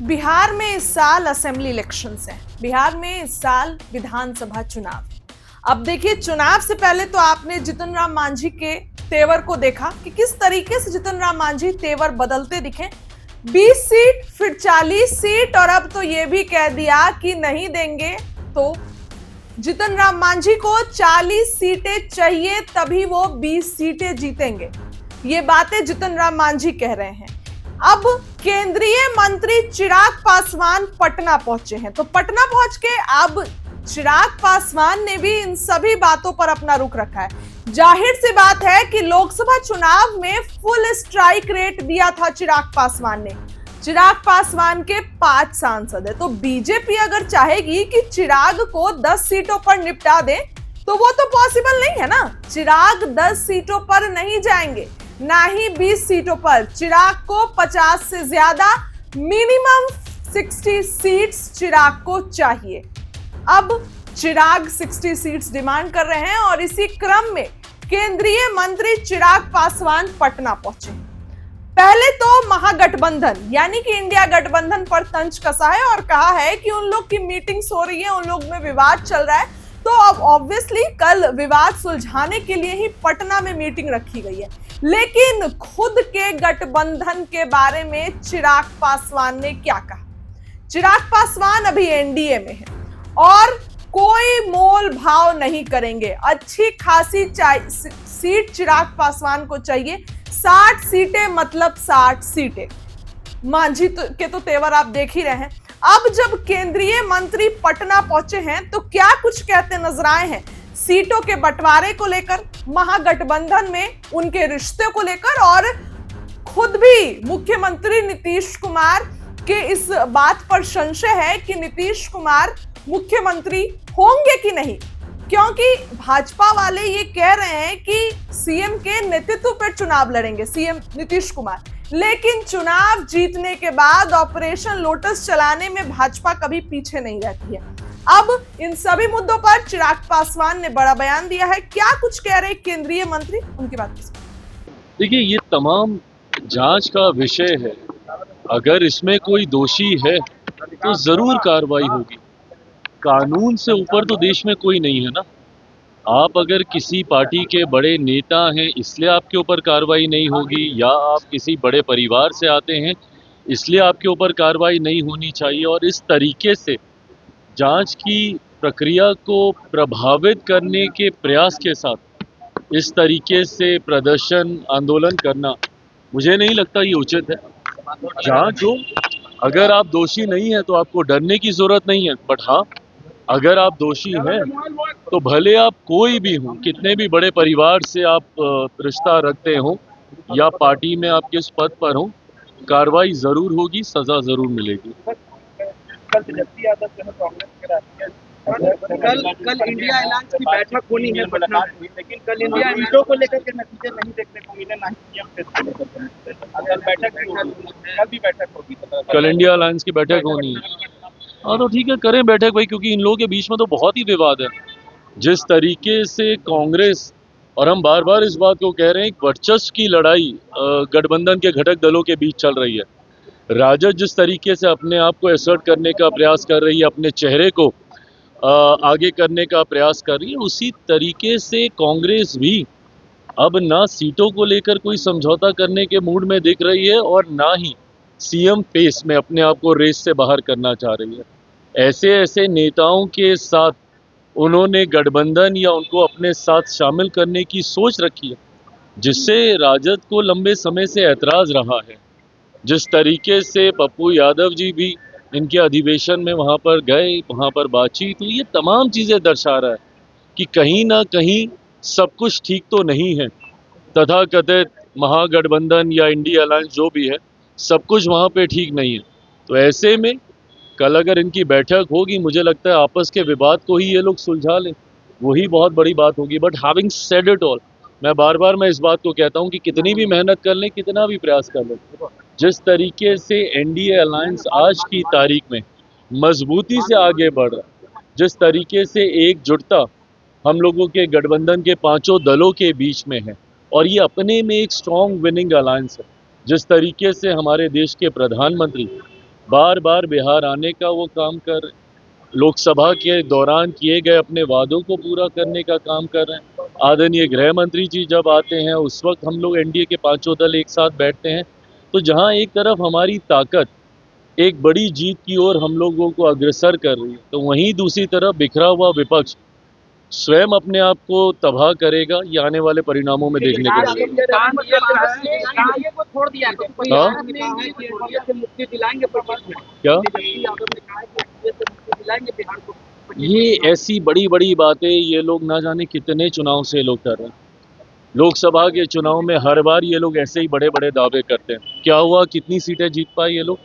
बिहार में इस साल असेंबली इलेक्शंस हैं। बिहार में इस साल विधानसभा चुनाव है। अब देखिए, चुनाव से पहले तो आपने जीतन राम मांझी के तेवर को देखा कि किस तरीके से जीतन राम मांझी तेवर बदलते दिखे। 20 सीट, फिर 40 सीट, और अब तो ये भी कह दिया कि नहीं देंगे तो जीतन राम मांझी को 40 सीटें चाहिए, तभी वो 20 सीटें जीतेंगे। ये बातें जीतन राम मांझी कह रहे हैं। अब केंद्रीय मंत्री चिराग पासवान पटना पहुंचे हैं, तो पटना पहुंच के अब चिराग पासवान ने भी इन सभी बातों पर अपना रुख रखा है। जाहिर सी बात है कि लोकसभा चुनाव में फुल स्ट्राइक रेट दिया था चिराग पासवान ने। चिराग पासवान के 5 सांसद है, तो बीजेपी अगर चाहेगी कि चिराग को 10 सीटों पर निपटा दे तो वो तो पॉसिबल नहीं है ना। चिराग 10 सीटों पर नहीं जाएंगे, ना ही 20 सीटों पर। चिराग को 50 से ज्यादा, मिनिमम 60 सीट्स चिराग को चाहिए। अब चिराग 60 सीट्स डिमांड कर रहे हैं और इसी क्रम में केंद्रीय मंत्री चिराग पासवान पटना पहुंचे। पहले तो महागठबंधन यानी कि इंडिया गठबंधन पर तंज कसा है और कहा है कि उन लोग की मीटिंग्स हो रही है, उन लोग में विवाद चल रहा है, तो अब ऑब्वियसली कल विवाद सुलझाने के लिए ही पटना में मीटिंग रखी गई है। लेकिन खुद के गठबंधन के बारे में चिराग पासवान ने क्या कहा? चिराग पासवान अभी एनडीए में है और कोई मोल भाव नहीं करेंगे। अच्छी खासी सीट चिराग पासवान को चाहिए। 60 सीटें मतलब 60 सीटें। मांझी के तो तेवर आप देख ही रहे हैं। अब जब केंद्रीय मंत्री पटना पहुंचे हैं तो क्या कुछ कहते नजर आए हैं सीटों के बंटवारे को लेकर, महागठबंधन में उनके रिश्ते को लेकर, और खुद भी मुख्यमंत्री नीतीश कुमार के इस बात पर संशय है कि नीतीश कुमार मुख्यमंत्री होंगे कि नहीं, क्योंकि भाजपा वाले ये कह रहे हैं कि सीएम के नेतृत्व पर चुनाव लड़ेंगे सीएम नीतीश कुमार। लेकिन चुनाव जीतने के बाद ऑपरेशन लोटस चलाने में भाजपा कभी पीछे नहीं रहती है। अब इन सभी मुद्दों पर चिराग पासवान ने बड़ा बयान दिया है। क्या कुछ कह रहे केंद्रीय मंत्री, उनकी बात देखिए, ये तमाम जांच का विषय है। अगर इसमें कोई दोषी है तो जरूर कार्रवाई होगी। कानून से ऊपर तो देश में कोई नहीं है ना। आप अगर किसी पार्टी के बड़े नेता हैं इसलिए आपके ऊपर कार्रवाई नहीं होगी, या आप किसी बड़े परिवार से आते हैं इसलिए आपके ऊपर कार्रवाई नहीं होनी चाहिए। और इस तरीके से जांच की प्रक्रिया को प्रभावित करने के प्रयास के साथ इस तरीके से प्रदर्शन, आंदोलन करना मुझे नहीं लगता ये उचित है। जांच हो, अगर आप दोषी नहीं है तो आपको डरने की जरूरत नहीं है। बट हाँ, अगर आप दोषी हैं तो भले आप कोई भी हों, कितने भी बड़े परिवार से आप रिश्ता रखते हो या पार्टी में आप किस पद पर हो, कार्रवाई जरूर होगी, सजा जरूर मिलेगी। कल इंडिया अलायंस की बैठक होनी है पटना में, लेकिन कल इंडिया सीटों को लेकर के नतीजे नहीं देखने को मिले, ना ही बैठक होगी। कल इंडिया अलायंस की बैठक होनी है। हाँ तो ठीक है, करें बैठक भाई, क्योंकि इन लोगों के बीच में तो बहुत ही विवाद है। जिस तरीके से कांग्रेस, और हम बार बार इस बात को कह रहे हैं, वर्चस्व की लड़ाई गठबंधन के घटक दलों के बीच चल रही है। राजद जिस तरीके से अपने आप को एसर्ट करने का प्रयास कर रही है, अपने चेहरे को आगे करने का प्रयास कर रही है, उसी तरीके से कांग्रेस भी अब ना सीटों को लेकर कोई समझौता करने के मूड में दिख रही है और ना ही सीएम पेस में अपने आप को रेस से बाहर करना चाह रही है। ऐसे नेताओं के साथ उन्होंने गठबंधन या उनको अपने साथ शामिल करने की सोच रखी है, जिससे राजद को लंबे समय से ऐतराज रहा है। जिस तरीके से पप्पू यादव जी भी इनके अधिवेशन में वहाँ पर गए, वहाँ पर बातचीत हुई, ये तमाम चीज़ें दर्शा रहा है कि कहीं ना कहीं सब कुछ ठीक तो नहीं है। तथाकथित महागठबंधन या इंडिया अलायंस जो भी है, सब कुछ वहाँ पे ठीक नहीं है। तो ऐसे में कल अगर इनकी बैठक होगी, मुझे लगता है आपस के विवाद को ही ये लोग सुलझा लें, वही बहुत बड़ी बात होगी। But having said it all, मैं इस बात को कहता हूँ कि कितनी भी मेहनत कर लें, कितना भी प्रयास कर लें, जिस तरीके से एनडीए अलायंस आज की तारीख में मजबूती से आगे बढ़ रहा है, जिस तरीके से एकजुटता हम लोगों के गठबंधन के 5 दलों के बीच में है, और ये अपने में एक स्ट्रॉन्ग विनिंग अलायंस है। जिस तरीके से हमारे देश के प्रधानमंत्री बार बार बिहार आने का वो काम कर रहे हैं। लोकसभा के दौरान किए गए अपने वादों को पूरा करने का काम कर रहे हैं। आदरणीय गृह मंत्री जी जब आते हैं उस वक्त हम लोग एनडीए के पांचों दल एक साथ बैठते हैं, तो जहां एक तरफ हमारी ताकत एक बड़ी जीत की ओर हम लोगों को अग्रसर कर रही है, तो वहीं दूसरी तरफ बिखरा हुआ विपक्ष स्वयं अपने आप को तबाह करेगा। ये आने वाले परिणामों में देखने को मिलेगा। एनडीए को छोड़ दिया है, तो कोई हाँ? आपने कहा है कि एनडीए से मुक्ति दिलाएंगे प्रदेश में। क्या तेजस्वी यादव ने कहा है कि एनडीए से मुक्ति दिलाएंगे बिहार को। ये ऐसी बड़ी बड़ी बातें ये लोग ना जाने कितने चुनाव से लोग कर रहे हैं। लोकसभा के चुनाव में हर बार ये लोग ऐसे ही बड़े बड़े दावे करते हैं। क्या हुआ, कितनी सीटें जीत पाए ये लोग,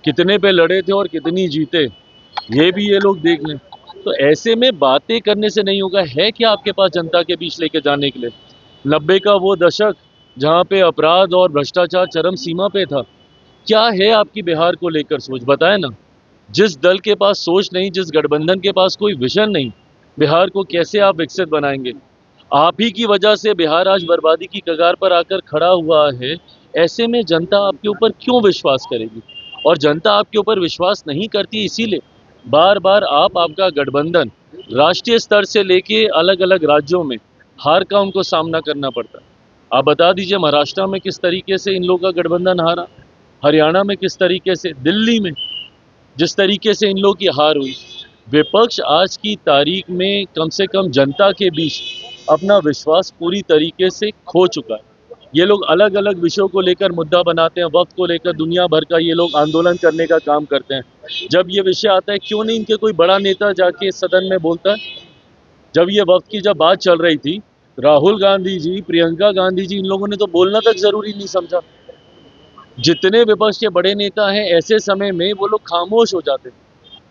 कितने पे लड़े थे और कितनी जीते, ये भी ये लोग देख लें। तो ऐसे में बातें करने से नहीं होगा। है क्या आपके पास जनता के बीच लेके जाने के लिए? 90 का वो दशक जहाँ पे अपराध और भ्रष्टाचार चरम सीमा पे था, क्या है आपकी बिहार को लेकर सोच, बताए ना। जिस दल के पास सोच नहीं, जिस गठबंधन के पास कोई विजन नहीं, बिहार को कैसे आप विकसित बनाएंगे? आप ही की वजह से बिहार आज बर्बादी की कगार पर आकर खड़ा हुआ है। ऐसे में जनता आपके ऊपर क्यों विश्वास करेगी? और जनता आपके ऊपर विश्वास नहीं करती, इसीलिए बार बार आपका गठबंधन राष्ट्रीय स्तर से लेके अलग अलग राज्यों में हार का उनको सामना करना पड़ता है। आप बता दीजिए महाराष्ट्र में किस तरीके से इन लोगों का गठबंधन हारा, हरियाणा में किस तरीके से, दिल्ली में जिस तरीके से इन लोगों की हार हुई। विपक्ष आज की तारीख में कम से कम जनता के बीच अपना विश्वास पूरी तरीके से खो चुका है। ये लोग अलग अलग विषयों को लेकर मुद्दा बनाते हैं, वक्त को लेकर दुनिया भर का ये लोग आंदोलन करने का काम करते हैं। जब ये विषय आता है, क्यों नहीं इनके कोई बड़ा नेता जाके सदन में बोलता है? जब ये वक्त की जब बात चल रही थी, राहुल गांधी जी, प्रियंका गांधी जी, इन लोगों ने तो बोलना तक जरूरी नहीं समझा। जितने विपक्ष के बड़े नेता हैं, ऐसे समय में वो लोग खामोश हो जाते हैं।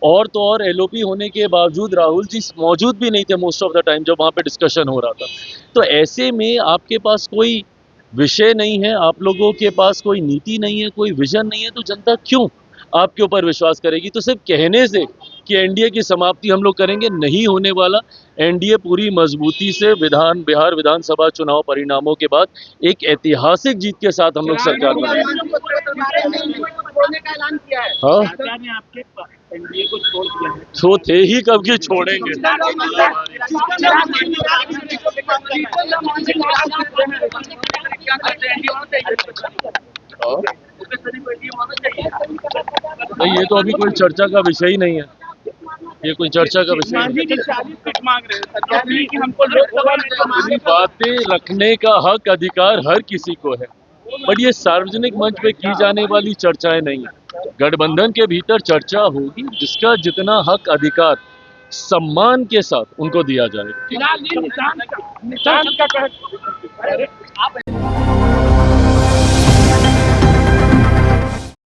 और तो और एलओपी होने के बावजूद राहुल जी मौजूद भी नहीं थे मोस्ट ऑफ द टाइम जब वहाँ पे डिस्कशन हो रहा था। तो ऐसे में आपके पास कोई विषय नहीं है, आप लोगों के पास कोई नीति नहीं है, कोई विजन नहीं है, तो जनता क्यों आपके ऊपर विश्वास करेगी? तो सिर्फ कहने से कि एनडीए की समाप्ति हम लोग करेंगे, नहीं होने वाला। एनडीए पूरी मजबूती से बिहार विधानसभा चुनाव परिणामों के बाद एक ऐतिहासिक जीत के साथ हम लोग सरकार बनाएंगे। छोड़ने का ऐलान किया है। हाँ, सरकार ने आपके एनडीए को छोड़ दिया है। तो थे ही कब के छोड़ेंगे। हाँ? नहीं, ये तो अभी कोई चर्चा का विषय ही नहीं है। ये कोई चर्चा का विषय नहीं है। 40 सीट मांग रहे हैं सरकार ने कि हमको लोकसभा में अपनी बातें रखने का हक अधिकार हर किसी को है, बट ये सार्वजनिक मंच पे की जाने वाली चर्चाएं नहीं है। गठबंधन के भीतर चर्चा होगी, जिसका जितना हक अधिकार सम्मान के साथ उनको दिया जाएगा। निशान का